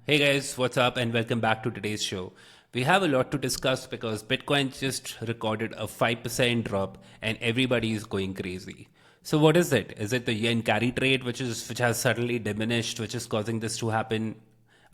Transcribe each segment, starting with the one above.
Hey guys, what's up and welcome back to today's show. We have a lot to discuss because Bitcoin just recorded a 5% drop and everybody is going crazy. So what is it? Is it the yen carry trade which has suddenly diminished, which is causing this to happen?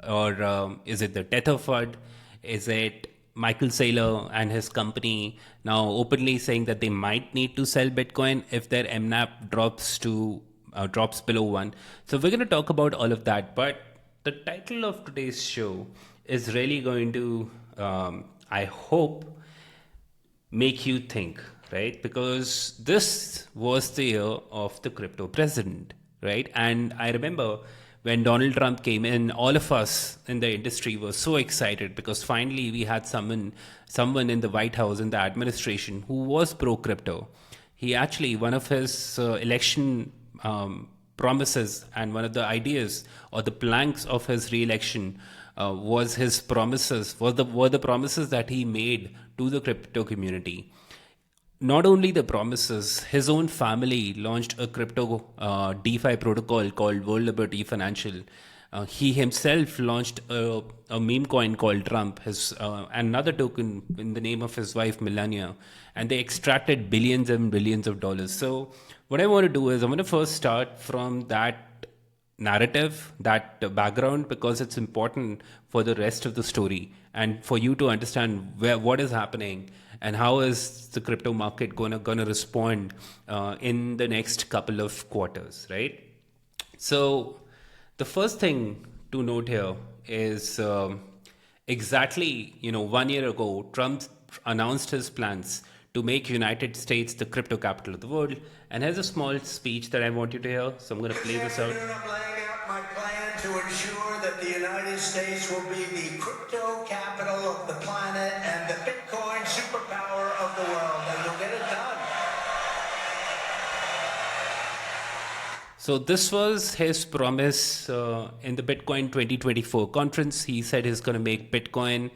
Or is it the Tether FUD? Is it Michael Saylor and his company now openly saying that they might need to sell Bitcoin if their MNAP drops below one? So we're going to talk about all of that, but the title of today's show is really going to, I hope, make you think, right? Because this was the year of the crypto president, right? And I remember when Donald Trump came in, all of us in the industry were so excited because finally we had someone in the White House, in the administration, who was pro crypto. He actually, one of his election promises and one of the ideas or the planks of his re-election was his promises, were the promises that he made to the crypto community. Not only the promises, his own family launched a crypto DeFi protocol called World Liberty Financial. He himself launched a meme coin called Trump, his another token in the name of his wife Melania, and they extracted billions and billions of dollars. So, what I want to do is I'm going to first start from that narrative, that background, because it's important for the rest of the story and for you to understand what is happening and how is the crypto market gonna respond in the next couple of quarters, right? So the first thing to note here is exactly 1 year ago, Trump announced his plans to make United States the crypto capital of the world. And here's a small speech that I want you to hear. So I'm going to play this out. I'm laying out my plan to ensure that the United States will be the crypto capital of the planet and the Bitcoin superpower of the world, and we'll get it done. So this was his promise in the Bitcoin 2024 conference. He said he's going to make Bitcoin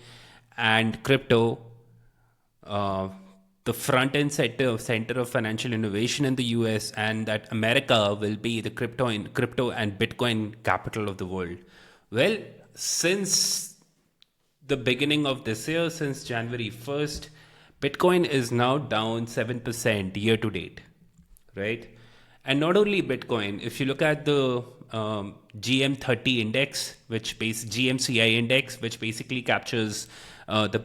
and crypto the front end center of financial innovation in the US, and that America will be the crypto and Bitcoin capital of the world. Well, since the beginning of this year, since January 1st, Bitcoin is now down 7% year to date, right? And not only Bitcoin, if you look at the GM30 index, GMCI index, which basically captures the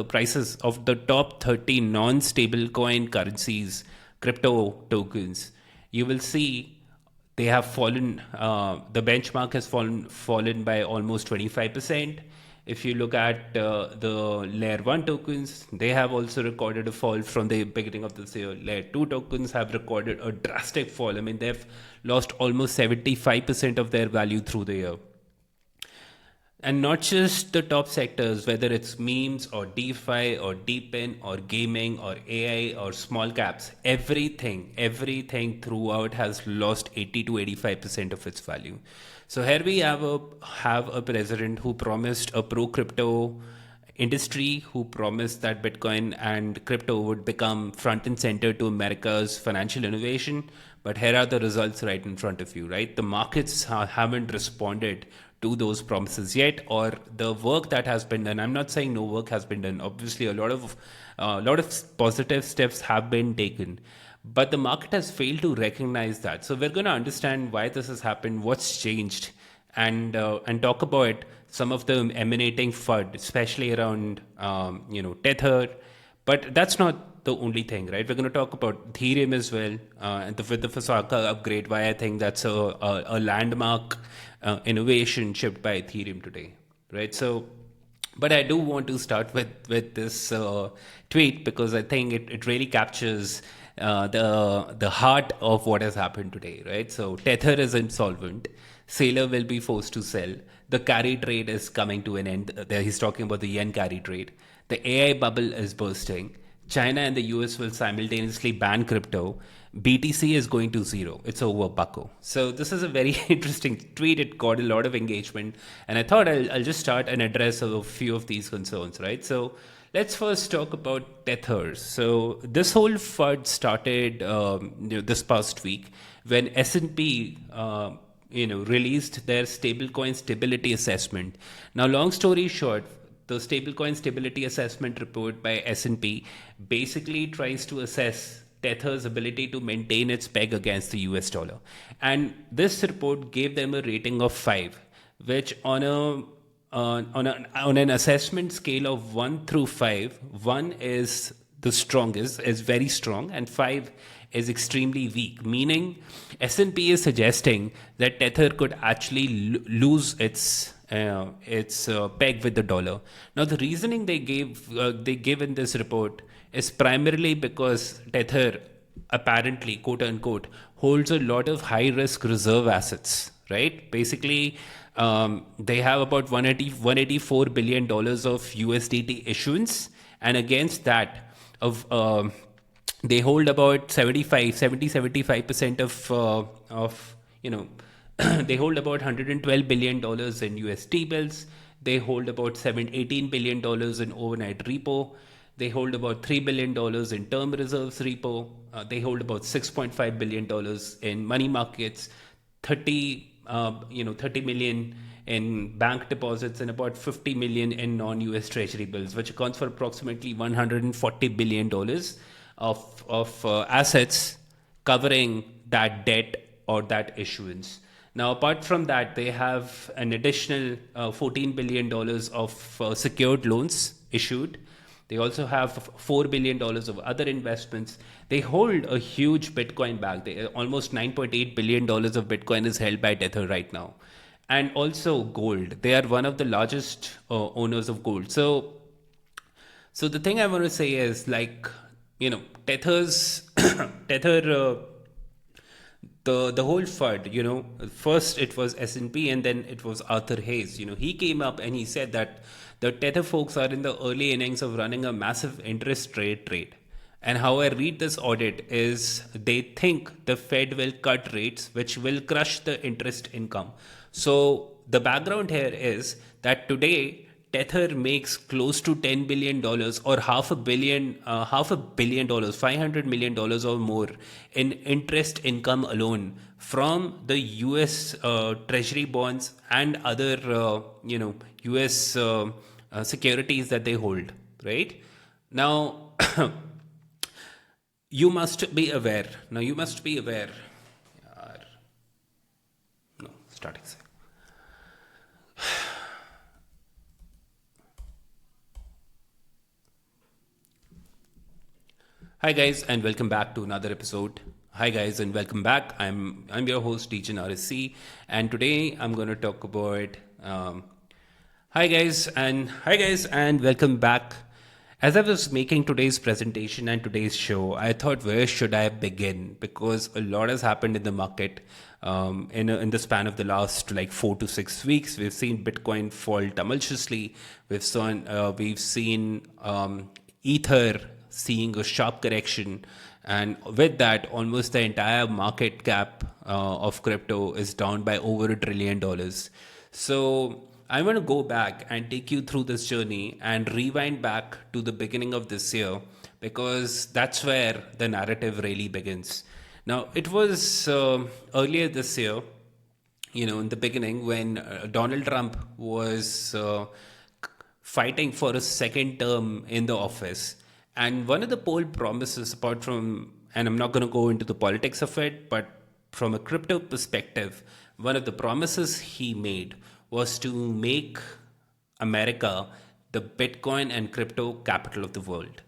prices of the top 30 non-stable coin currencies, crypto tokens, you will see they have fallen. The benchmark has fallen by almost 25%. If you look at the layer 1 tokens, they have also recorded a fall from the beginning of this year. Layer 2 tokens have recorded a drastic fall. I mean, they've lost almost 75% of their value through the year. And not just the top sectors, whether it's memes or DeFi or Deepin or gaming or AI or small caps, everything throughout has lost 80 to 85% of its value. So here we have a president who promised a pro crypto industry, who promised that Bitcoin and crypto would become front and center to America's financial innovation. But here are the results right in front of you, right? The markets haven't responded to those promises yet, or the work that has been done. I'm not saying no work has been done. Obviously, a lot of positive steps have been taken, but the market has failed to recognize that. So we're going to understand why this has happened, what's changed, and talk about some of the emanating FUD, especially around Tether. But that's not the only thing, right? We're going to talk about Ethereum as well, and with the Fasaka upgrade, why I think that's a landmark innovation shipped by Ethereum today, right? So, but I do want to start with this tweet because I think it really captures the heart of what has happened today, right? So Tether is insolvent. Saylor will be forced to sell. The carry trade is coming to an end. He's talking about the yen carry trade. The AI bubble is bursting. China and the US will simultaneously ban crypto. BTC is going to zero. It's over, bucko. So this is a very interesting tweet. It got a lot of engagement, and I thought I'll just start and address a few of these concerns, right? So let's first talk about Tether. So this whole FUD started this past week when S&P released their stablecoin stability assessment. Now, long story short, the stablecoin stability assessment report by S&P basically tries to assess Tether's ability to maintain its peg against the US dollar. And this report gave them a rating of 5, which on an assessment scale of 1 through 5, 1 is the strongest, is very strong, and 5 is extremely weak, meaning S&P is suggesting that Tether could actually lose its peg with the dollar. Now, the reasoning they give in this report is primarily because Tether apparently, quote unquote, holds a lot of high risk reserve assets, right? Basically, they have about $184 billion of USDT issuance, and against that, they hold about 75% of they hold about $112 billion in USD bills. They hold about $18 billion in overnight repo. They hold about $3 billion in term reserves repo. They hold about $6.5 billion in money markets, 30 million in bank deposits, and about 50 million in non-US treasury bills, which accounts for approximately $140 billion of assets covering that debt or that issuance. Now, apart from that, they have an additional $14 billion of secured loans issued. They also have $4 billion of other investments. They hold a huge Bitcoin bag. Almost $9.8 billion of Bitcoin is held by Tether right now. And also gold. They are one of the largest owners of gold. So the thing I want to say is, Tether's Tether. The whole FUD, first it was S&P and then it was Arthur Hayes. He came up and he said that the Tether folks are in the early innings of running a massive interest rate trade. And how I read this audit is they think the Fed will cut rates, which will crush the interest income. So the background here is that today Tether makes close to $10 billion or half a billion dollars, $500 million or more in interest income alone from the US treasury bonds and other, US securities that they hold, right? Now, you must be aware. No, starting. Hi guys, and welcome back to another episode. Hi guys, and welcome back. I'm your host Dejan RSC, and today I'm going to talk about. Hi guys, and welcome back. As I was making today's presentation and today's show, I thought, where should I begin? Because a lot has happened in the market in the span of the last 4 to 6 weeks. We've seen Bitcoin fall tumultuously. We've seen Ether seeing a sharp correction, and with that, almost the entire market cap of crypto is down by over $1 trillion. So I want to go back and take you through this journey and rewind back to the beginning of this year, because that's where the narrative really begins. Now, it was earlier this year, in the beginning, when Donald Trump was fighting for a second term in the office. And one of the poll promises, apart from, and I'm not going to go into the politics of it, but from a crypto perspective, one of the promises he made was to make America the Bitcoin and crypto capital of the world.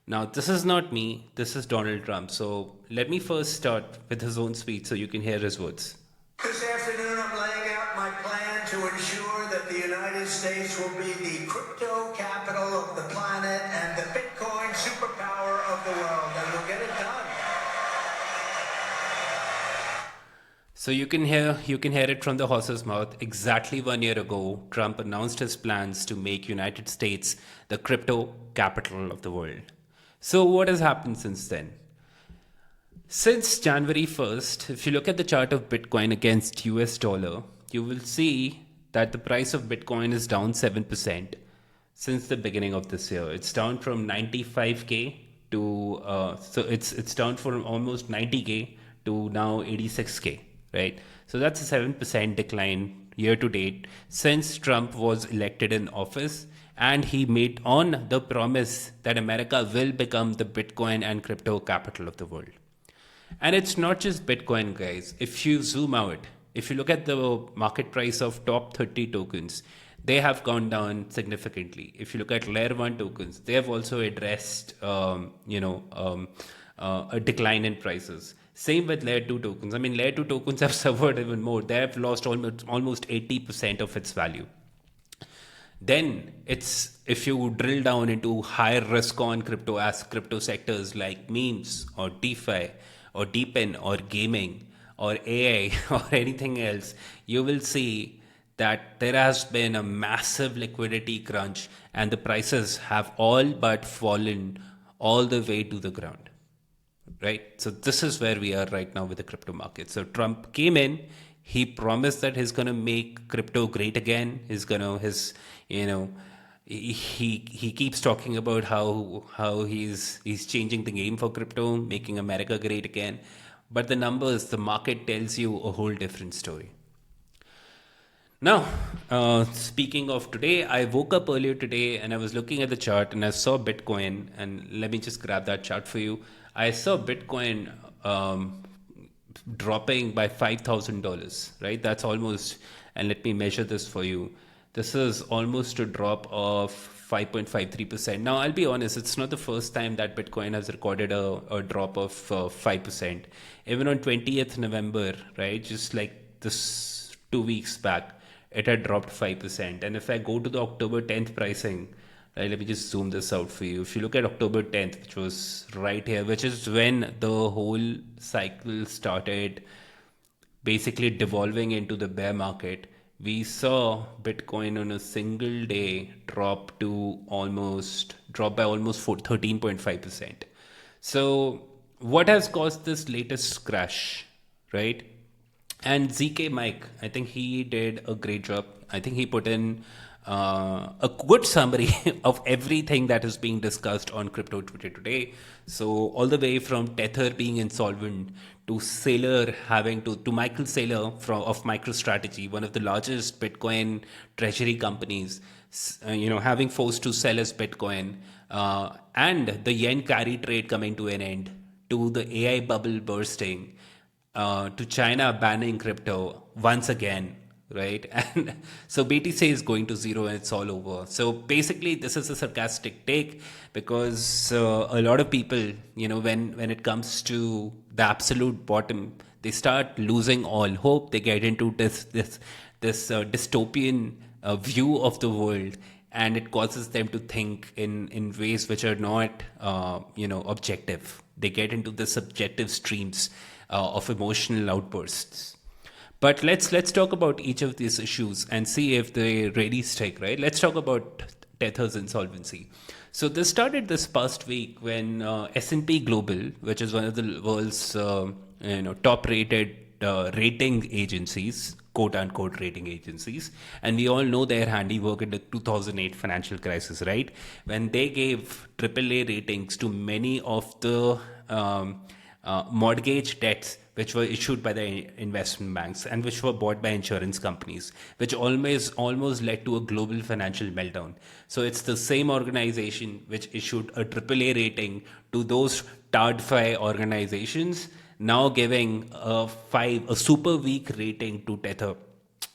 Now, this is not me, this is Donald Trump. So let me first start with his own speech so you can hear his words. This afternoon, I'm laying out my plan to ensure that the United States will be the crypto capital of the planet and the Bitcoin superpower of the world, and we'll get it done. So you can hear it from the horse's mouth. Exactly 1 year ago, Trump announced his plans to make United States the crypto capital of the world. So what has happened since then? Since January 1st, if you look at the chart of Bitcoin against US dollar, you will see that the price of Bitcoin is down 7% since the beginning of this year. It's down from 95K to, it's down from almost 90K to now 86K, right? So that's a 7% decline year to date since Trump was elected in office, and he made on the promise that America will become the Bitcoin and crypto capital of the world. And it's not just Bitcoin, guys. If you zoom out, if you look at the market price of top 30 tokens, they have gone down significantly. If you look at layer 1 tokens, they have also addressed, a decline in prices. Same with layer 2 tokens. I mean, layer 2 tokens have suffered even more. They have lost almost 80% of its value. Then it's, if you drill down into higher risk on crypto sectors like memes or DeFi or deepen or gaming or AI or anything else, you will see that there has been a massive liquidity crunch and the prices have all but fallen all the way to the ground. Right? So this is where we are right now with the crypto market. So Trump came in, he promised that he's going to make crypto great again. He keeps talking about how he's changing the game for crypto, making America great again. But the numbers, the market tells you a whole different story. Now, speaking of today, I woke up earlier today and I was looking at the chart and I saw Bitcoin. And let me just grab that chart for you. I saw Bitcoin dropping by $5,000, right? That's almost, and let me measure this for you. This is almost a drop of 5.53%. Now, I'll be honest, it's not the first time that Bitcoin has recorded a drop of 5%. Even on 20th November, right, just like this 2 weeks back, it had dropped 5%. And if I go to the October 10th pricing, right, let me just zoom this out for you. If you look at October 10th, which was right here, which is when the whole cycle started basically devolving into the bear market, we saw Bitcoin on a single day drop by almost 13.5%. So what has caused this latest crash, right? And ZK Mike, I think he did a great job. I think he put in a good summary of everything that is being discussed on crypto Twitter today. So all the way from Tether being insolvent to Saylor to Michael Saylor of MicroStrategy, one of the largest Bitcoin treasury companies, having forced to sell his Bitcoin, and the yen carry trade coming to an end, to the AI bubble bursting, to China banning crypto once again, right? And so BTC is going to zero and it's all over. So basically, this is a sarcastic take because a lot of people, when it comes to the absolute bottom, they start losing all hope. They get into this dystopian view of the world, and it causes them to think in ways which are not objective. They get into the subjective streams of emotional outbursts. But let's talk about each of these issues and see if they really stick, right? Let's talk about Tether's insolvency. So this started this past week when S&P Global, which is one of the world's top-rated rating agencies, quote-unquote rating agencies, and we all know their handiwork in the 2008 financial crisis, right? When they gave AAA ratings to many of the mortgage debts which were issued by the investment banks and which were bought by insurance companies, which almost led to a global financial meltdown. So it's the same organization which issued a AAA rating to those TARDFI organizations, now giving a super weak rating to Tether.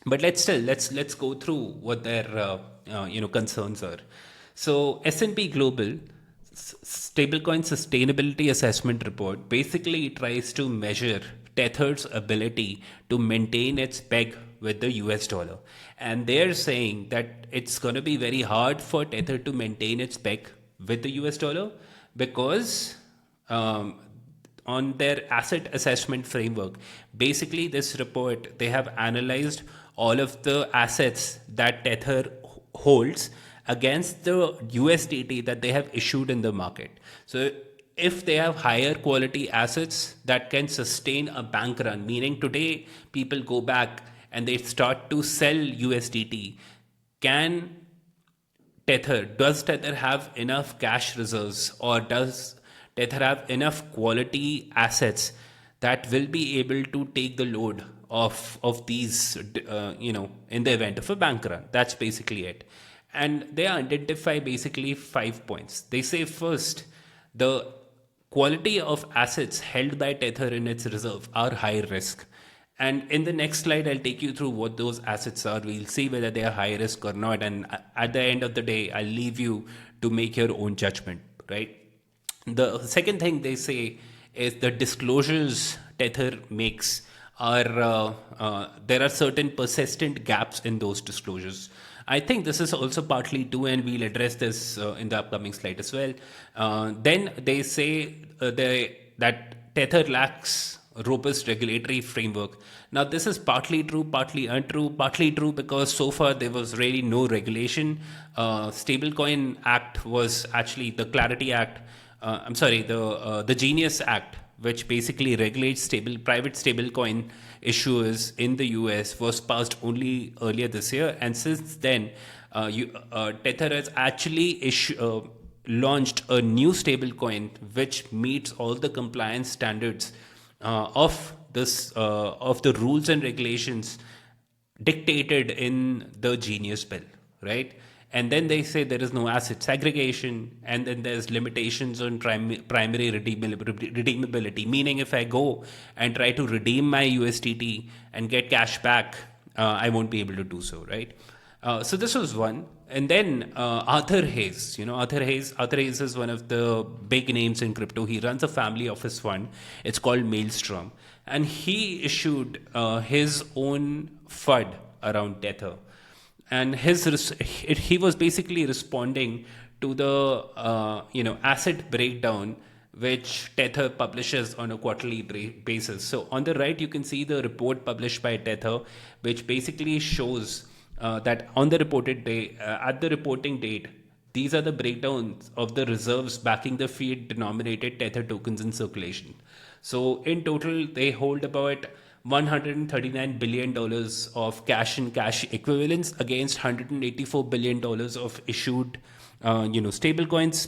But let's go through what their concerns are. So S&P Global Stablecoin Sustainability Assessment Report basically tries to measure Tether's ability to maintain its peg with the US dollar. And they're saying that it's going to be very hard for Tether to maintain its peg with the US dollar because on their asset assessment framework, basically this report, they have analyzed all of the assets that Tether holds against the USDT that they have issued in the market. So if they have higher quality assets that can sustain a bank run, meaning today people go back and they start to sell USDT, does Tether have enough cash reserves, or does Tether have enough quality assets that will be able to take the load of these, in the event of a bank run. That's basically it. And they identify basically 5 points. They say first, the quality of assets held by Tether in its reserve are high risk. And in the next slide, I'll take you through what those assets are. We'll see whether they are high risk or not. And at the end of the day, I'll leave you to make your own judgment, right? The second thing they say is the disclosures Tether makes are there are certain persistent gaps in those disclosures. I think this is also partly true, and we'll address this in the upcoming slide as well. Then they say that Tether lacks robust regulatory framework. Now, this is partly true, partly untrue. Partly true because so far there was really no regulation. Stablecoin Act was actually the Clarity Act. The Genius Act, which basically regulates private stablecoin issuers in the US, was passed only earlier this year. And since then, Tether has actually launched a new stablecoin which meets all the compliance standards of the rules and regulations dictated in the Genius Bill, right? And then they say there is no asset segregation, and then there's limitations on primary redeemability. Meaning, if I go and try to redeem my USDT and get cash back, I won't be able to do so, right? So this was one. And then Arthur Hayes, Arthur Hayes is one of the big names in crypto. He runs a family office fund. It's called Maelstrom. And he issued his own FUD around Tether. And he was basically responding to the asset breakdown which Tether publishes on a quarterly basis. So on the right, you can see the report published by Tether, which basically shows that on the reported day, at the reporting date, these are the breakdowns of the reserves backing the fiat-denominated Tether tokens in circulation. So in total, they hold about $139 billion of cash and cash equivalents against $184 billion of issued, stable coins.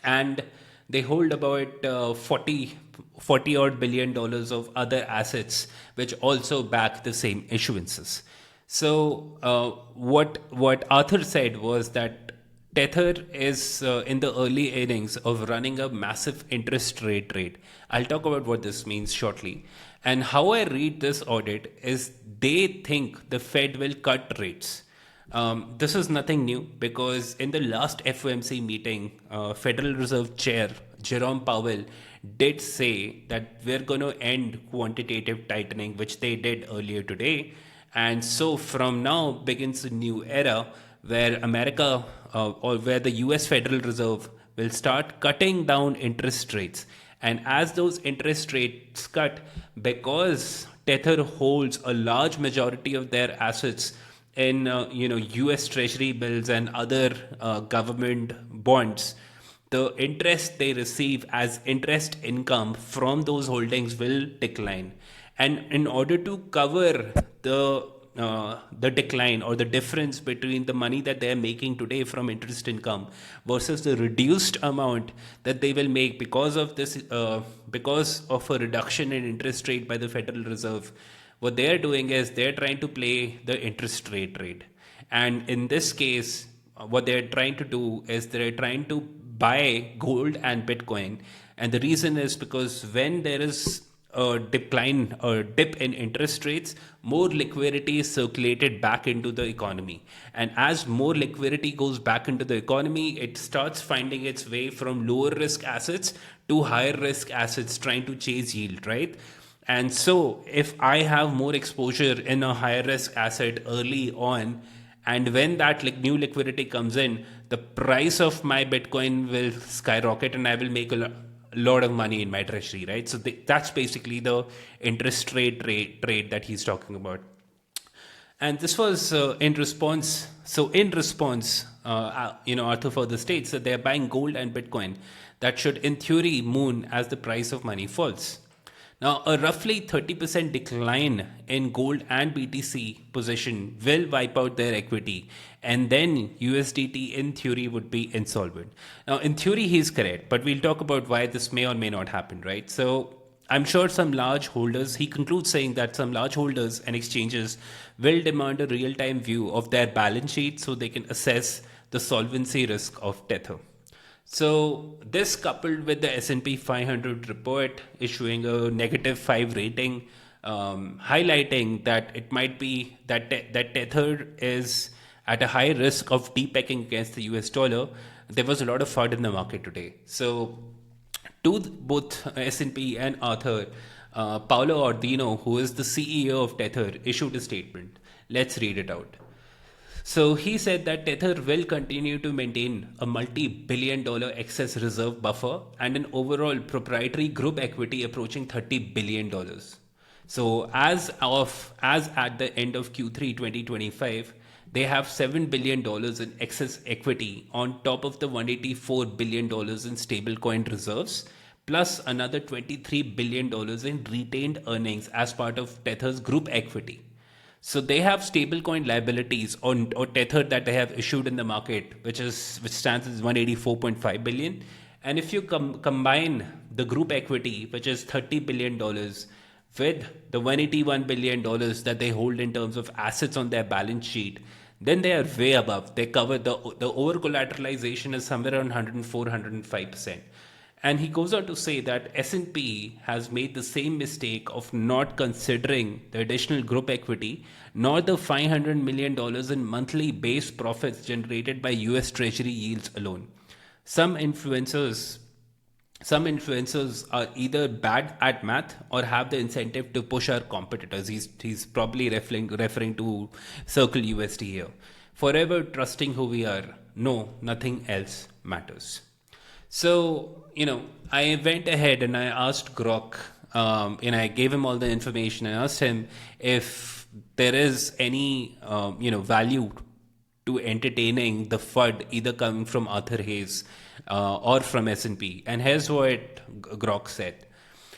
And they hold about 40 odd billion dollars of other assets, which also back the same issuances. So what Arthur said was that Tether is in the early innings of running a massive interest rate trade. I'll talk about what this means shortly. And how I read this audit is they think the Fed will cut rates. This is nothing new because in the last FOMC meeting, Federal Reserve Chair Jerome Powell did say that we're going to end quantitative tightening, which they did earlier today. And so from now begins a new era where America or where the US Federal Reserve will start cutting down interest rates. And as those interest rates cut, because Tether holds a large majority of their assets in US Treasury bills and other government bonds, the interest they receive as interest income from those holdings will decline. And in order to cover the decline or the difference between the money that they're making today from interest income versus the reduced amount that they will make because of this, because of a reduction in interest rate by the Federal Reserve, what they're doing is they're trying to play the interest rate trade. And in this case, what they're trying to do is they're trying to buy gold and Bitcoin. And the reason is because when there is a decline or dip in interest rates, more liquidity is circulated back into the economy. And as more liquidity goes back into the economy, it starts finding its way from lower risk assets to higher risk assets trying to chase yield, right? And so if I have more exposure in a higher risk asset early on, and when that new liquidity comes in, the price of my Bitcoin will skyrocket and I will make a lot of money in my treasury, right? So that's basically the interest rate trade that he's talking about. And this was in response. So in response, Arthur further states that they're buying gold and Bitcoin that should, in theory, moon as the price of money falls. Now, a roughly 30% decline in gold and BTC position will wipe out their equity, and then USDT in theory would be insolvent. Now, in theory, he's correct, but we'll talk about why this may or may not happen, right? So I'm sure some large holders, he concludes saying that some large holders and exchanges will demand a real time view of their balance sheet so they can assess the solvency risk of Tether. So this coupled with the S&P 500 report issuing a -5 rating, highlighting that it might be that that Tether is at a high risk of depecking against the US dollar. There was a lot of FUD in the market today. So to both S&P and Arthur, Paolo Ordino, who is the CEO of Tether, issued a statement. Let's read it out. So he said that Tether will continue to maintain a multi-billion-dollar excess reserve buffer and an overall proprietary group equity approaching $30 billion. So as at the end of Q3 2025, they have $7 billion in excess equity on top of the $184 billion in stablecoin reserves, plus another $23 billion in retained earnings as part of Tether's group equity. So they have stablecoin liabilities on or Tether that they have issued in the market, which stands as 184.5 billion. And if you combine the group equity, which is $30 billion, with the $181 billion that they hold in terms of assets on their balance sheet, then they are way above. They cover the over collateralization is somewhere around 104, 105%. And he goes on to say that S&P has made the same mistake of not considering the additional group equity nor the $500 million in monthly base profits generated by US Treasury yields alone. Some influencers are either bad at math or have the incentive to push our competitors. He's probably referring to Circle USD here. Forever trusting who we are. No, nothing else matters. So, I went ahead and I asked Grok, and I gave him all the information. I asked him if there is any, value to entertaining the FUD either coming from Arthur Hayes or from S&P. And here's what Grok said.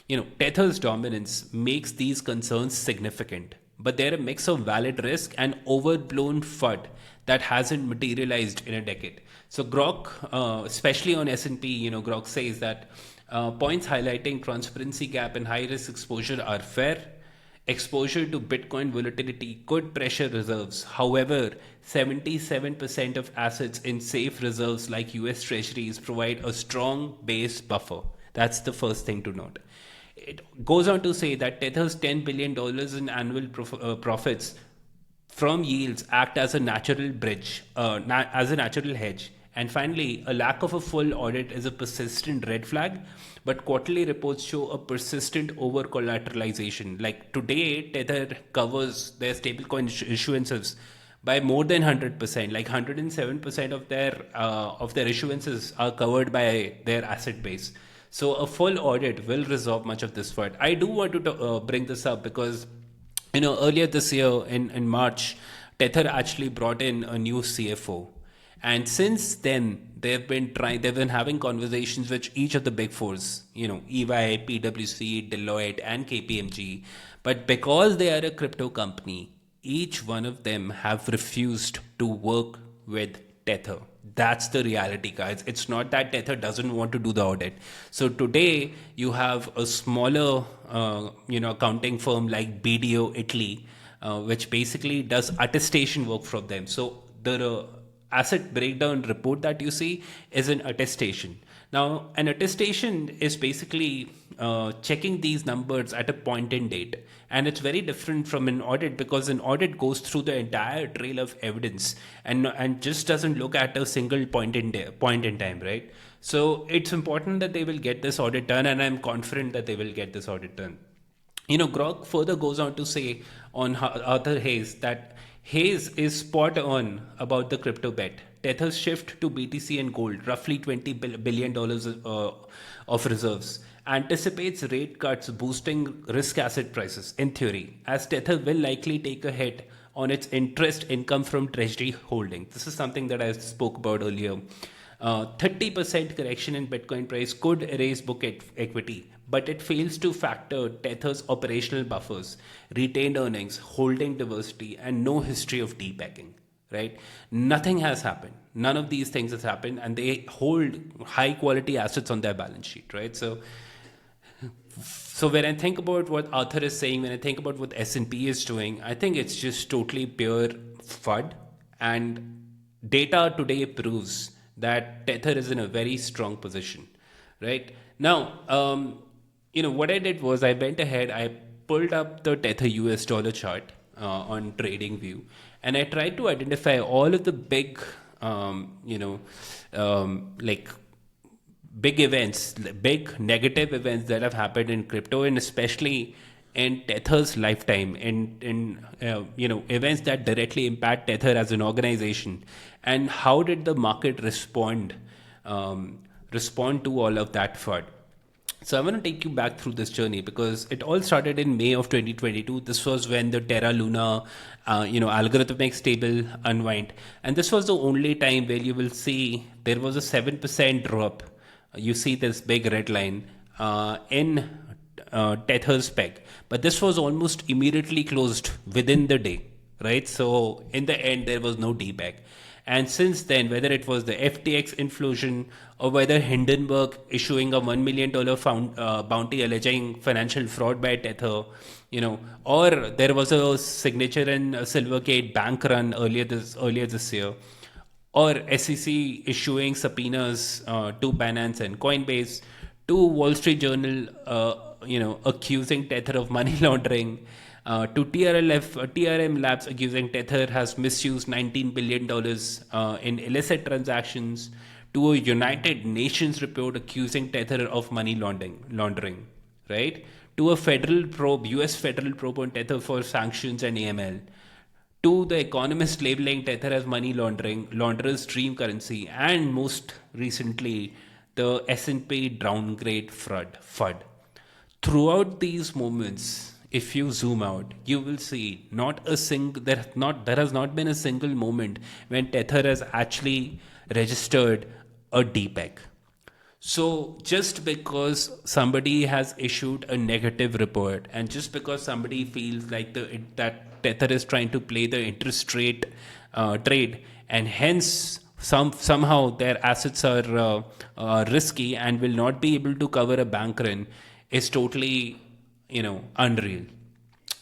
Tether's dominance makes these concerns significant, but they're a mix of valid risk and overblown FUD that hasn't materialized in a decade. So Grok, especially on S&P, Grok says that points highlighting transparency gap and high risk exposure are fair. Exposure to Bitcoin volatility could pressure reserves. However, 77% of assets in safe reserves like US Treasuries provide a strong base buffer. That's the first thing to note. It goes on to say that Tether's $10 billion in annual profits from yields act as a natural bridge, as a natural hedge. And finally, a lack of a full audit is a persistent red flag, but quarterly reports show a persistent over collateralization. Like today, Tether covers their stablecoin issuances by more than 100%, like 107% of their issuances are covered by their asset base. So a full audit will resolve much of this FUD. I do want to bring this up because earlier this year in March, Tether actually brought in a new CFO. And since then, they've been having conversations with each of the big fours, EY, PwC, Deloitte, and KPMG. But because they are a crypto company, each one of them have refused to work with Tether. That's the reality, guys. It's not that Tether doesn't want to do the audit. So today you have a smaller, accounting firm like BDO Italy, which basically does attestation work for them. So the asset breakdown report that you see is an attestation. Now, an attestation is basically checking these numbers at a point in date. And it's very different from an audit because an audit goes through the entire trail of evidence and just doesn't look at a single point in time, right? So it's important that they will get this audit done, and I'm confident that they will get this audit done. Grok further goes on to say on Arthur Hayes that Hayes is spot on about the crypto bet. Tether's shift to BTC and gold, roughly $20 billion of reserves, anticipates rate cuts boosting risk asset prices, in theory, as Tether will likely take a hit on its interest income from treasury holding. This is something that I spoke about earlier. 30% correction in Bitcoin price could erase book equity, but it fails to factor Tether's operational buffers, retained earnings, holding diversity, and no history of depacking. Right? Nothing has happened. None of these things has happened, and they hold high quality assets on their balance sheet. Right? So So when I think about what Arthur is saying, when I think about what S&P is doing, I think it's just totally pure FUD. And data today proves that Tether is in a very strong position, right? Now, what I did was I went ahead, I pulled up the Tether US dollar chart on TradingView, and I tried to identify all of the big, like big events, big negative events that have happened in crypto, and especially in Tether's lifetime, in events that directly impact Tether as an organization, and how did the market respond to all of that FUD. So I want to take you back through this journey because it all started in May of 2022. This was when the Terra Luna, algorithmic stable unwind, and this was the only time where you will see there was a 7% drop. You see this big red line in Tether's peg, but this was almost immediately closed within the day, right? So in the end, there was no DPEG. And since then, whether it was the FTX influsion or whether Hindenburg issuing a $1 million bounty alleging financial fraud by Tether, or there was a signature in Silvergate bank run earlier this year, or SEC issuing subpoenas to Binance and Coinbase, to Wall Street Journal, accusing Tether of money laundering, to TRM Labs accusing Tether has misused $19 billion in illicit transactions, to a United Nations report accusing Tether of money laundering, right? To a federal probe, US federal probe on Tether for sanctions and AML, to the Economist labeling Tether as money laundering, launderer's dream currency, and most recently, the S&P downgrade FUD. Throughout these moments, if you zoom out, you will see there has not been a single moment when Tether has actually registered a DPEG. So just because somebody has issued a negative report, and just because somebody feels like that Tether is trying to play the interest rate trade, and hence somehow their assets are risky and will not be able to cover a bank run, is totally unreal.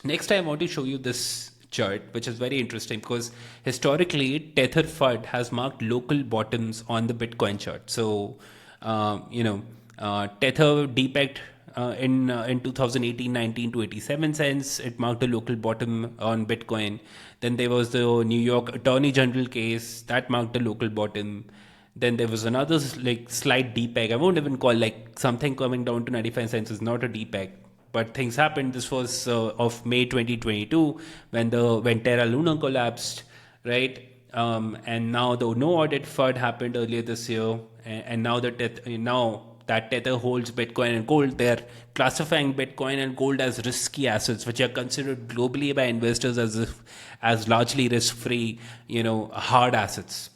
Next, I want to show you this chart, which is very interesting because historically Tether FUD has marked local bottoms on the Bitcoin chart. So Tether depegged in 2018-19 to 87 cents. It marked a local bottom on Bitcoin. Then there was the New York Attorney General case that marked a local bottom. Then there was another slight depeg. I won't even call something coming down to 95 cents is not a depeg. But things happened. This was of May 2022 when Terra Luna collapsed, right? And now the no audit FUD happened earlier this year, and now that Tether holds Bitcoin and gold, they're classifying Bitcoin and gold as risky assets, which are considered globally by investors as largely risk-free, hard assets.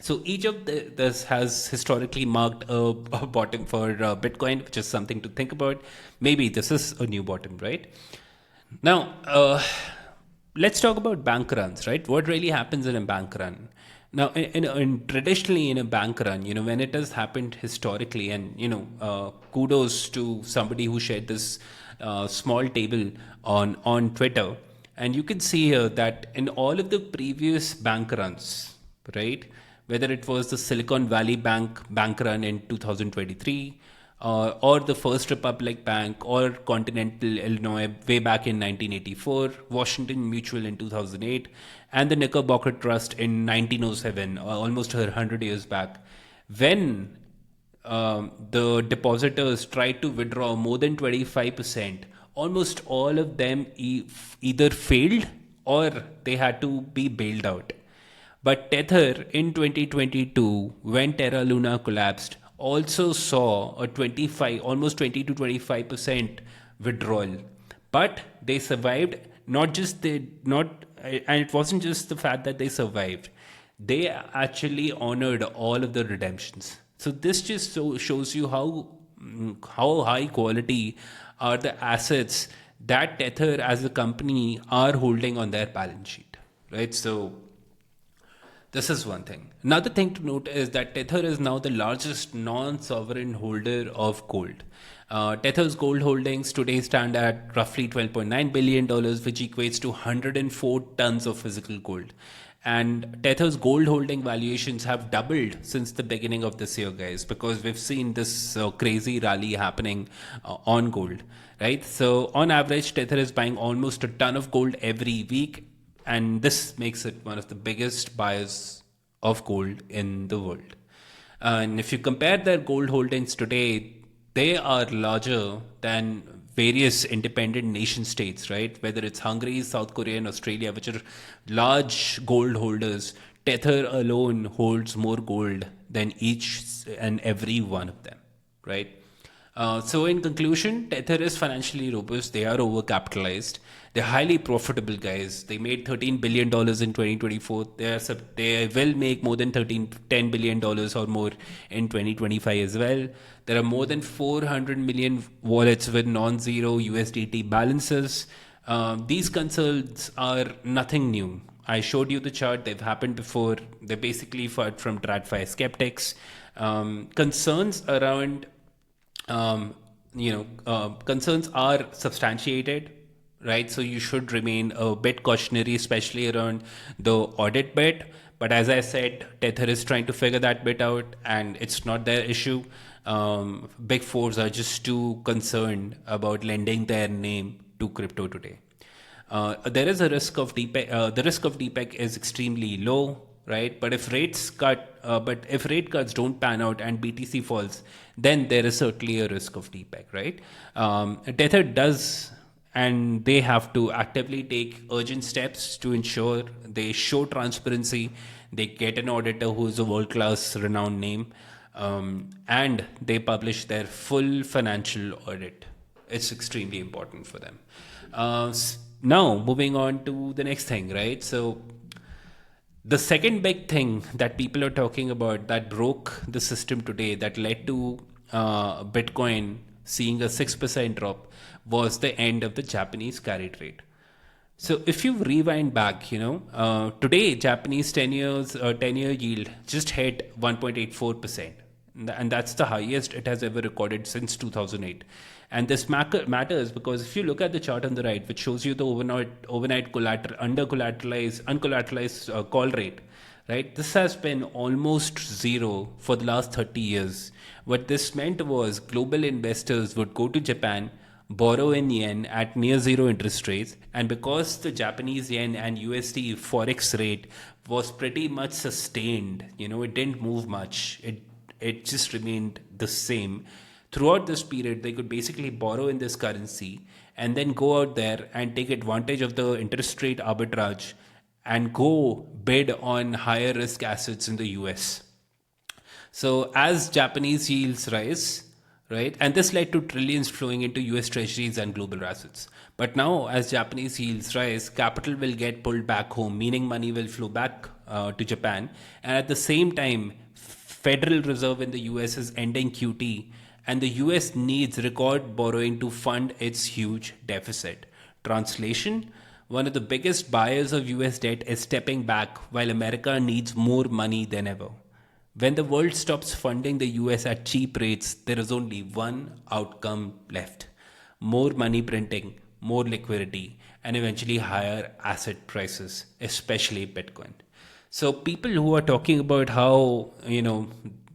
So each of this has historically marked a bottom for Bitcoin, which is something to think about. Maybe this is a new bottom, right? Now, let's talk about bank runs, right? What really happens in a bank run? Now, traditionally in a bank run, when it has happened historically, and kudos to somebody who shared this small table on Twitter, and you can see here that in all of the previous bank runs, right? Whether it was the Silicon Valley bank run in 2023, or the First Republic Bank, or Continental Illinois way back in 1984, Washington Mutual in 2008, and the Knickerbocker Trust in 1907, almost 100 years back, when the depositors tried to withdraw more than 25%, almost all of them either failed or they had to be bailed out. But Tether in 2022, when Terra Luna collapsed, also saw a almost 20 to 25% withdrawal. But they survived. And it wasn't just the fact that they survived. They actually honored all of the redemptions. So this just shows you how high quality are the assets that Tether as a company are holding on their balance sheet, right? So This is one thing. Another thing to note is that Tether is now the largest non-sovereign holder of gold. Tether's gold holdings today stand at roughly $12.9 billion, which equates to 104 tons of physical gold. And Tether's gold holding valuations have doubled since the beginning of this year, guys, because we've seen this crazy rally happening on gold, right? So on average, Tether is buying almost a ton of gold every week, and this makes it one of the biggest buyers of gold in the world. And if you compare their gold holdings today, they are larger than various independent nation states, right? Whether it's Hungary, South Korea, and Australia, which are large gold holders. Tether alone holds more gold than each and every one of them, right? So in conclusion, Tether is financially robust. They are overcapitalized. They're highly profitable, guys. They made $13 billion in 2024. They will make more than $10 billion or more in 2025 as well. There are more than 400 million wallets with non-zero USDT balances. These concerns are nothing new. I showed you the chart. They've happened before. They're basically from TradFi skeptics. Concerns around concerns are substantiated, right? So you should remain a bit cautionary, especially around the audit bit. But as I said, Tether is trying to figure that bit out, and it's not their issue. Big fours are just too concerned about lending their name to crypto today. There is a risk of DPEG. The risk of DPEG is extremely low, right? But if rate cuts don't pan out and BTC falls, then there is certainly a risk of DPEG, right? Tether does, and they have to actively take urgent steps to ensure they show transparency. They get an auditor who is a world-class, renowned name, and they publish their full financial audit. It's extremely important for them. Now, moving on to the next thing, right? So the second big thing that people are talking about that broke the system today, that led to Bitcoin seeing a 6% drop, was the end of the Japanese carry trade. So if you rewind back, today Japanese 10-year yield just hit 1.84%. And that's the highest it has ever recorded since 2008. And this matters because if you look at the chart on the right, which shows you the overnight uncollateralized call rate, right? This has been almost zero for the last 30 years. What this meant was global investors would go to Japan, borrow in yen at near zero interest rates, and because the Japanese yen and USD forex rate was pretty much sustained, it didn't move much. It just remained the same. Throughout this period, they could basically borrow in this currency and then go out there and take advantage of the interest rate arbitrage and go bid on higher risk assets in the US. So as Japanese yields rise, right, and this led to trillions flowing into US treasuries and global assets. But now as Japanese yields rise, capital will get pulled back home, meaning money will flow back to Japan. And at the same time, Federal Reserve in the US is ending QT, and the US needs record borrowing to fund its huge deficit. Translation: one of the biggest buyers of US debt is stepping back while America needs more money than ever. When the world stops funding the US at cheap rates, there is only one outcome left: more money printing, more liquidity, and eventually higher asset prices, especially Bitcoin. So people who are talking about how,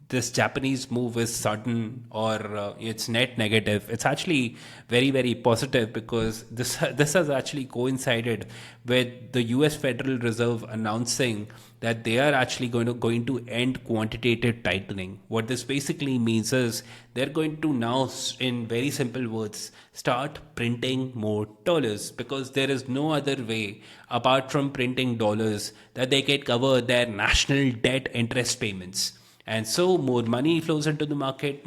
this Japanese move is sudden or it's net negative, it's actually very, very positive because this has actually coincided with the US Federal Reserve announcing that they are actually going to end quantitative tightening. What this basically means is they're going to now, in very simple words, start printing more dollars, because there is no other way apart from printing dollars that they can cover their national debt interest payments. And so more money flows into the market,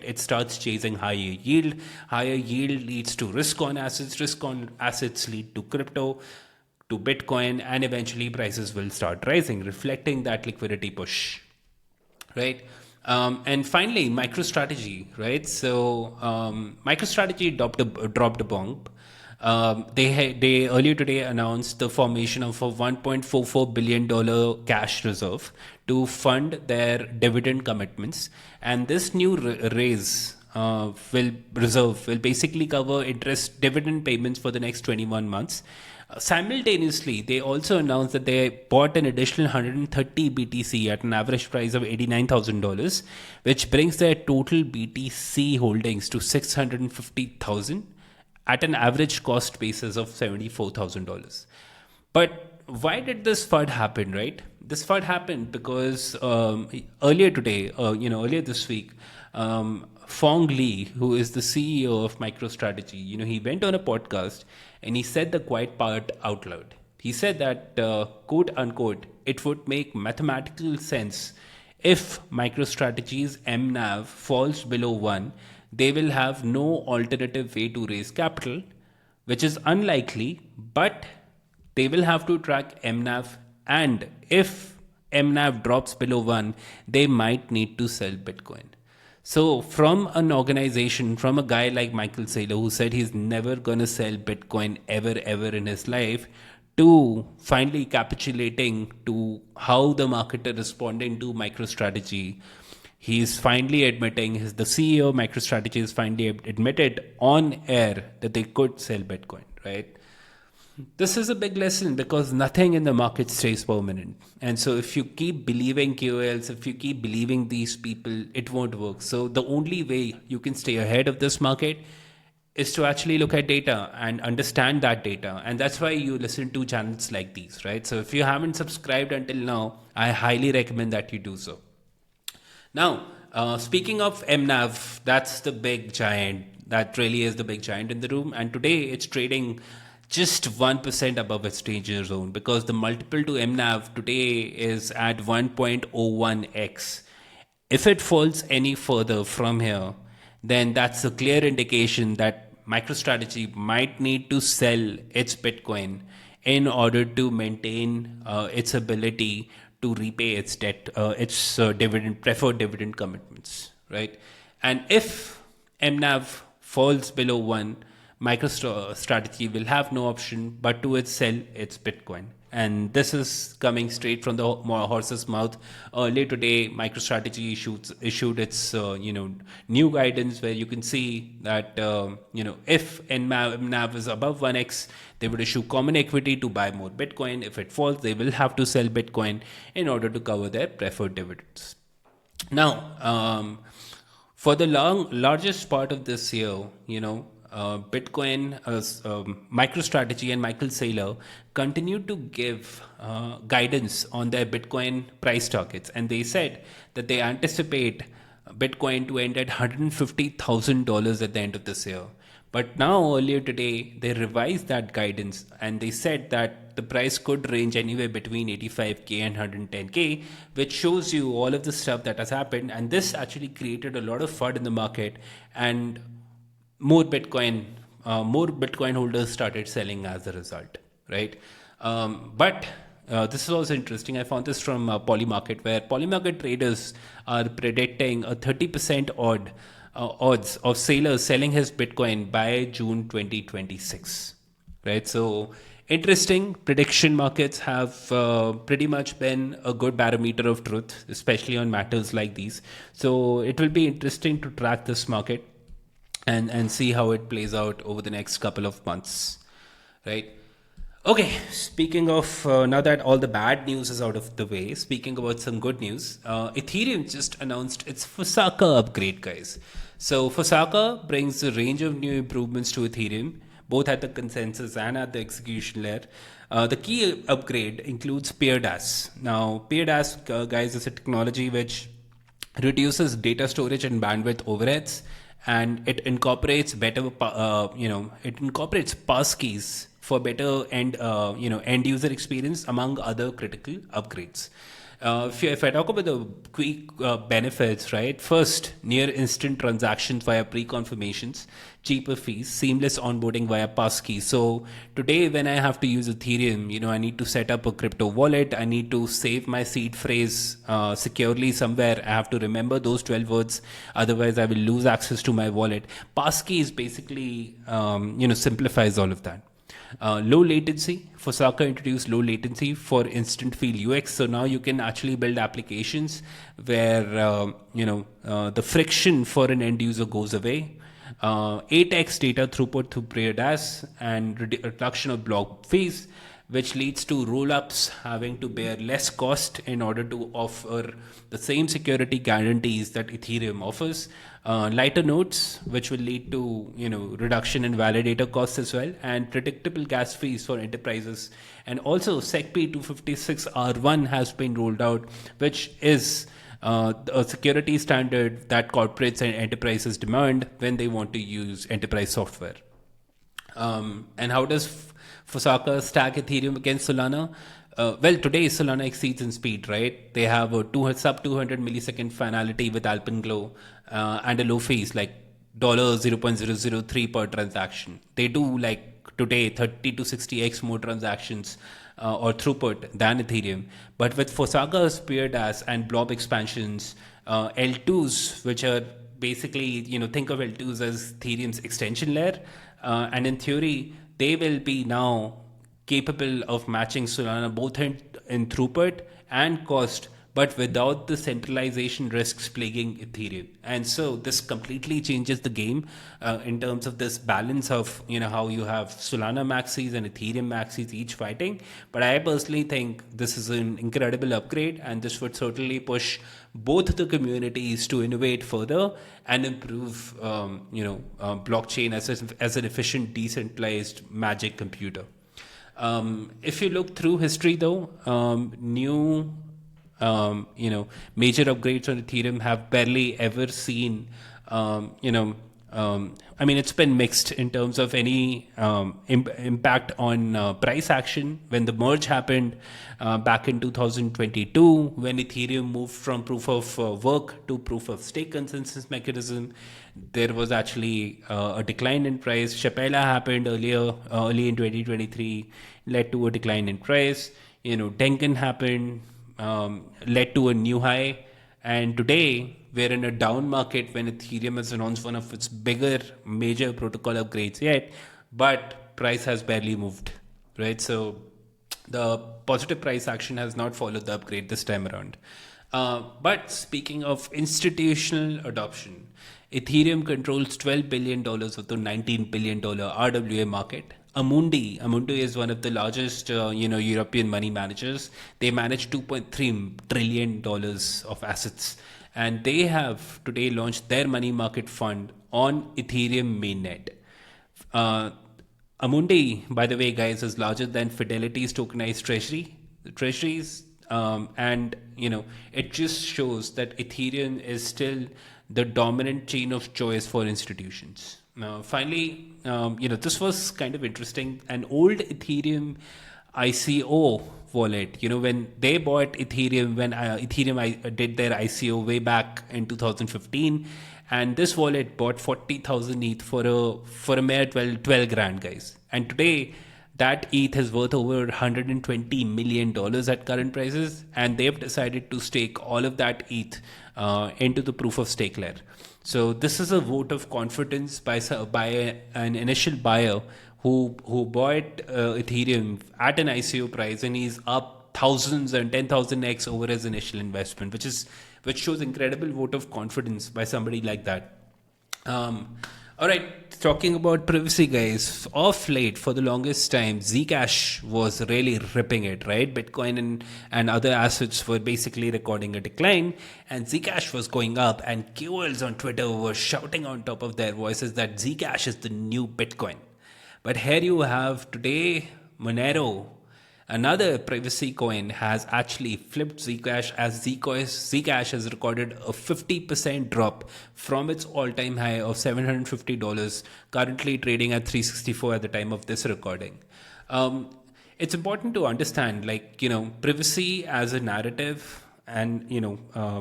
it starts chasing higher yield. Higher yield leads to risk on assets lead to crypto, to Bitcoin, and eventually prices will start rising, reflecting that liquidity push, right? And finally, MicroStrategy, right? So MicroStrategy dropped a bomb. They earlier today announced the formation of a $1.44 billion cash reserve to fund their dividend commitments, and this new raise will basically cover interest dividend payments for the next 21 months. Simultaneously, they also announced that they bought an additional 130 BTC at an average price of $89,000, which brings their total BTC holdings to 650,000 at an average cost basis of $74,000. But why did this FUD happen, right? This FUD happened because earlier this week, Fong Lee, who is the CEO of MicroStrategy, he went on a podcast and he said the quiet part out loud. He said that, quote unquote, it would make mathematical sense if MicroStrategy's MNAV falls below 1, they will have no alternative way to raise capital, which is unlikely, but they will have to track MNAV, and if MNAV drops below 1, they might need to sell Bitcoin. So from an organization, from a guy like Michael Saylor, who said he's never going to sell Bitcoin ever in his life, to finally capitulating to how the market is responding to MicroStrategy, he's finally admitting, the CEO of MicroStrategy has finally admitted on air that they could sell Bitcoin, right? This is a big lesson because nothing in the market stays permanent. And so if you keep believing QOLs, if you keep believing these people, it won't work. So the only way you can stay ahead of this market is to actually look at data and understand that data. And that's why you listen to channels like these, right? So if you haven't subscribed until now, I highly recommend that you do so. Now, speaking of MNAV, that's the big giant. That really is the big giant in the room. And today it's trading just 1% above its danger zone because the multiple to MNAV today is at 1.01x. If it falls any further from here, then that's a clear indication that MicroStrategy might need to sell its Bitcoin in order to maintain its ability to repay its debt, its preferred dividend commitments, right? And if MNAV falls below 1, MicroStrategy will have no option but to sell its Bitcoin. And this is coming straight from the horse's mouth. Earlier today, MicroStrategy issued its new guidance where you can see that if MNAV is above 1x, they would issue common equity to buy more Bitcoin. If it falls, they will have to sell Bitcoin in order to cover their preferred dividends. Now, for the largest part of this year, Bitcoin, MicroStrategy and Michael Saylor continued to give guidance on their Bitcoin price targets. And they said that they anticipate Bitcoin to end at $150,000 at the end of this year. But now, earlier today, they revised that guidance and they said that the price could range anywhere between 85K and 110K, which shows you all of the stuff that has happened. And this actually created a lot of FUD in the market, and more Bitcoin holders started selling as a result, right? But this is also interesting. I found this from Polymarket, where Polymarket traders are predicting a 30% odds of Saylor selling his Bitcoin by June 2026, right? So interesting. Prediction markets have pretty much been a good barometer of truth, especially on matters like these. So it will be interesting to track this market and see how it plays out over the next couple of months, right? Okay, speaking of, now that all the bad news is out of the way, speaking about some good news, Ethereum just announced its Fusaka upgrade, guys. So Fusaka brings a range of new improvements to Ethereum, both at the consensus and at the execution layer. The key upgrade includes PeerDAS. Now, PeerDAS, guys, is a technology which reduces data storage and bandwidth overheads, and it incorporates passkeys for better end user experience, among other critical upgrades. If I talk about the quick benefits, right? First, near instant transactions via pre-confirmations, cheaper fees, seamless onboarding via passkey. So today, when I have to use Ethereum, I need to set up a crypto wallet. I need to save my seed phrase securely somewhere. I have to remember those 12 words. Otherwise, I will lose access to my wallet. Passkey is basically, simplifies all of that. Low latency. Fosaka introduced low latency for instant feel UX. So now you can actually build applications where the friction for an end user goes away. 8x data throughput through PRIADAS and reduction of block fees, which leads to roll-ups having to bear less cost in order to offer the same security guarantees that Ethereum offers. Lighter nodes, which will lead to reduction in validator costs as well, and predictable gas fees for enterprises. And also SecP 256R1 has been rolled out, which is a security standard that corporates and enterprises demand when they want to use enterprise software. And how does Fosaka stack Ethereum against Solana? Well, today Solana exceeds in speed, right? They have a sub 200 millisecond finality with Alpenglow and a low fees like $0.003 per transaction. They do like today 30 to 60x more transactions or throughput than Ethereum. But with Fosaga's PRIADAS and blob expansions, L2s, which are basically, think of L2s as Ethereum's extension layer, and in theory, they will be now capable of matching Solana both in throughput and cost, but without the centralization risks plaguing Ethereum. And so this completely changes the game in terms of this balance of how you have Solana maxis and Ethereum maxis each fighting. But I personally think this is an incredible upgrade, and this would certainly push both the communities to innovate further and improve blockchain as an efficient, decentralized magic computer. If you look through history, though, new major upgrades on Ethereum have barely ever seen, it's been mixed in terms of any impact on price action. When the merge happened back in 2022, when Ethereum moved from proof of work to proof of stake consensus mechanism, there was actually a decline in price. Shapela happened early in 2023, led to a decline in price. Denken happened, led to a new high. And today, we're in a down market when Ethereum has announced one of its bigger major protocol upgrades yet, but price has barely moved, right? So the positive price action has not followed the upgrade this time around. But speaking of institutional adoption, Ethereum controls $12 billion of the $19 billion RWA market. Amundi is one of the largest, European money managers. They manage $2.3 trillion of assets. And they have today launched their money market fund on Ethereum mainnet. Amundi, by the way, guys, is larger than Fidelity's tokenized treasuries. And, it just shows that Ethereum is still the dominant chain of choice for institutions. Now, finally, this was kind of interesting. An old Ethereum ICO wallet, when they bought Ethereum, when Ethereum did their ICO way back in 2015, and this wallet bought 40,000 ETH for a mere 12 grand, guys. And today, that ETH is worth over $120 million at current prices, and they've decided to stake all of that ETH into the proof of stake layer. So this is a vote of confidence by an initial buyer who bought Ethereum at an ICO price, and he's up thousands and 10,000x over his initial investment, which shows incredible vote of confidence by somebody like that. All right, talking about privacy, guys, off late for the longest time, Zcash was really ripping it, right? Bitcoin and other assets were basically recording a decline, and Zcash was going up, and keywords on Twitter were shouting on top of their voices that Zcash is the new Bitcoin. But here you have today, Monero, another privacy coin, has actually flipped Zcash, as Zcash has recorded a 50% drop from its all-time high of $750, currently trading at $364 at the time of this recording. It's important to understand, privacy as a narrative and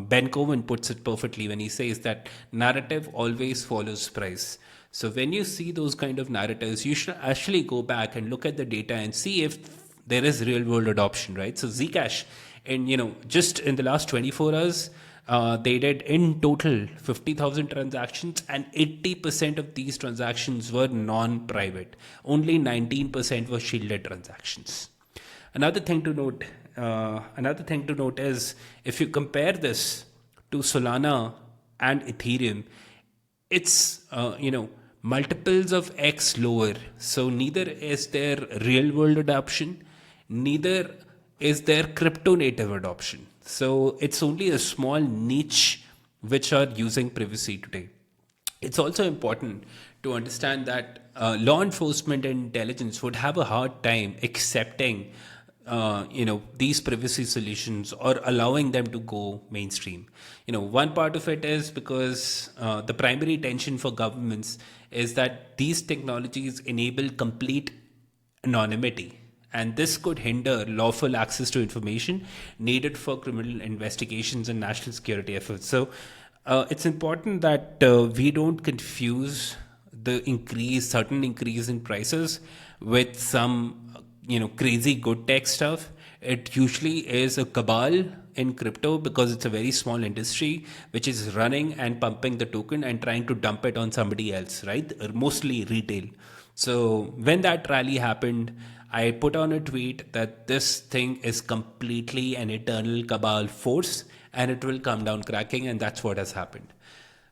Ben Cohen puts it perfectly when he says that narrative always follows price. So when you see those kind of narratives, you should actually go back and look at the data and see if there is real world adoption, right? So Zcash, and just in the last 24 hours, they did in total 50,000 transactions, and 80% of these transactions were non-private. Only 19% were shielded transactions. Another thing to note, is if you compare this to Solana and Ethereum, it's multiples of X lower. So neither is there real world adoption, neither is there crypto native adoption. So it's only a small niche which are using privacy today. It's also important to understand that law enforcement and intelligence would have a hard time accepting these privacy solutions or allowing them to go mainstream. One part of it is because the primary tension for governments is that these technologies enable complete anonymity, and this could hinder lawful access to information needed for criminal investigations and national security efforts. So it's important that we don't confuse the sudden increase in prices with some crazy good tech stuff. It usually is a cabal in crypto because it's a very small industry which is running and pumping the token and trying to dump it on somebody else, right? Mostly retail. So when that rally happened, I put on a tweet that this thing is completely an eternal cabal force and it will come down cracking, and that's what has happened,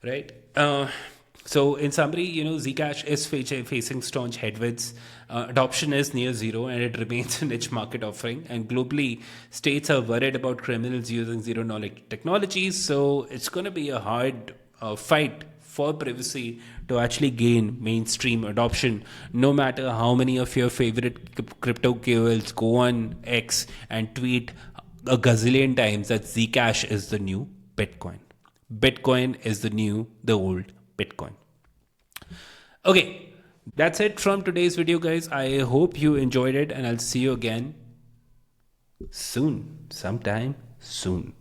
right? So in summary, Zcash is facing staunch headwinds. Adoption is near zero, and it remains a niche market offering. And globally, states are worried about criminals using zero-knowledge technologies. So it's going to be a hard fight for privacy to actually gain mainstream adoption, no matter how many of your favorite crypto KOLs go on X and tweet a gazillion times that Zcash is the new Bitcoin. Bitcoin is the old Bitcoin. Okay, that's it from today's video, guys. I hope you enjoyed it, and I'll see you again soon, sometime soon.